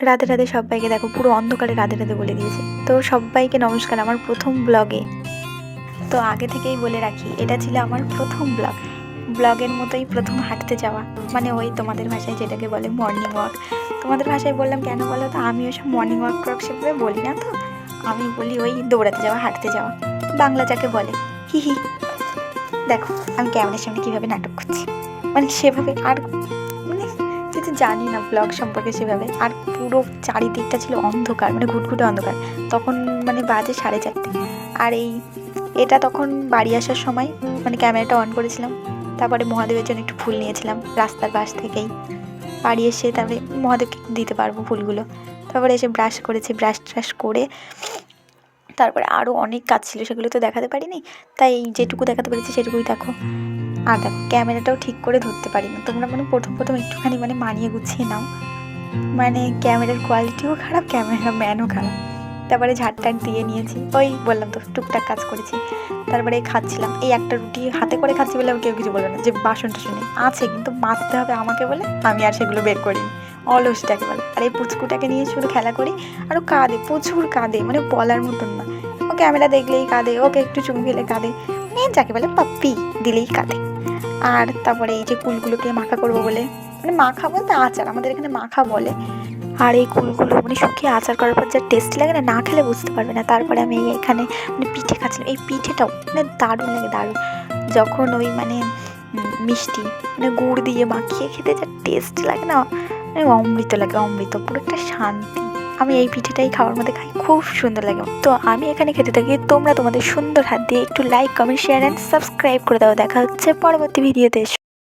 রাধে রাধে সবাইকে। দেখো পুরো অন্ধকারে রাধে রাধে বলে দিয়েছে। তো সবাইকে নমস্কার আমার প্রথম ব্লগে। তো আগে থেকেই বলে রাখি, এটা ছিল আমার প্রথম ব্লগের মতোই প্রথম হাঁটতে যাওয়া, মানে ওই তোমাদের ভাষায় যেটাকে বলে মর্নিং ওয়াক। তোমাদের ভাষায় বললাম কেন বলো তো, আমি ওসব মর্নিং ওয়াক সেভাবে বলি না, তো আমি বলি ওই দৌড়াতে যাওয়া, হাঁটতে যাওয়া, বাংলা যাকে বলে। হি হি। দেখো আমি ক্যামেরার সামনে কীভাবে নাটক করছি, মানে সেভাবে আর মানে কিছু জানি না ব্লগ সম্পর্কে সেভাবে। আর পুরো চারিদিকটা ছিল অন্ধকার, মানে ঘুটঘুটে অন্ধকার। তখন মানে বাজে 4:30। আর এটা তখন বাড়ি আসার সময়, মানে ক্যামেরাটা অন করেছিলাম। তারপরে মহাদেবের জন্য একটু ফুল নিয়েছিলাম রাস্তার পাশ থেকেই। বাড়ি এসে তারপরে মহাদেবকে দিতে পারবো ফুলগুলো। তারপরে এসে ব্রাশ করেছি, ব্রাশ করে তারপরে আরও অনেক কাজ ছিল, সেগুলো তো দেখাতে পারিনি, তাই যেটুকু দেখাতে পেরেছি সেটুকুই দেখো। আর দেখো ক্যামেরাটাও ঠিক করে ধরতে পারি না, তোমরা মানে প্রথম একটুখানি মানে মানিয়ে গুছিয়ে নাও, মানে ক্যামেরার কোয়ালিটিও খারাপ, ক্যামেরা ম্যানও খারাপ। তারপরে ঝাড়টাট দিয়ে নিয়েছি, ওই বললাম তো টুকটাক কাজ করেছি। তারপরে খাচ্ছিলাম, এই একটা রুটি হাতে করে খাচ্ছি বলে কেউ কিছু বলবে না, যে বাসন টাসন আছে কিন্তু মাজতে হবে আমাকে বলে আমি আর সেগুলো বের করিনি, অলসটাকে বলে। আর এই পুচকুটাকে নিয়ে শুধু খেলা করি, আরও কাঁদে, প্রচুর কাঁদে, মানে বলার মতন না। ও ক্যামেরা দেখলেই কাঁদে, ওকে একটু চুমু খেলে কাঁদে, মানে যাকে বলে পাপ্পি দিলেই কাঁদে। আর তারপরে এই যে কুলগুলোকে মাখা করবো বলে, মানে মাখা বলতে আচার, আমাদের এখানে মাখা বলে। আর এই কুলগুলো মানে শুকিয়ে আচার করার পর যা টেস্টি লাগে না, না খেলে বুঝতে পারবে না। তারপরে আমি এখানে মানে পিঠে খাচ্ছিলাম, এই পিঠেটাও মানে দারুণ লাগে, দারুণ। যখন ওই মানে মিষ্টি মানে গুড় দিয়ে মাখিয়ে খেতে যা টেস্ট লাগে না, মানে অমৃত লাগে, অমৃত, পুরো একটা শান্তি। আমি এই পিঠেটাই খাওয়ার মধ্যে খাই, খুব সুন্দর লাগে। তো আমি এখানে খেতে থাকি, তোমরা তোমাদের সুন্দর হাত দিয়ে একটু like, comment, share and subscribe করে দাও। দেখা হচ্ছে পরবর্তী ভিডিওতে।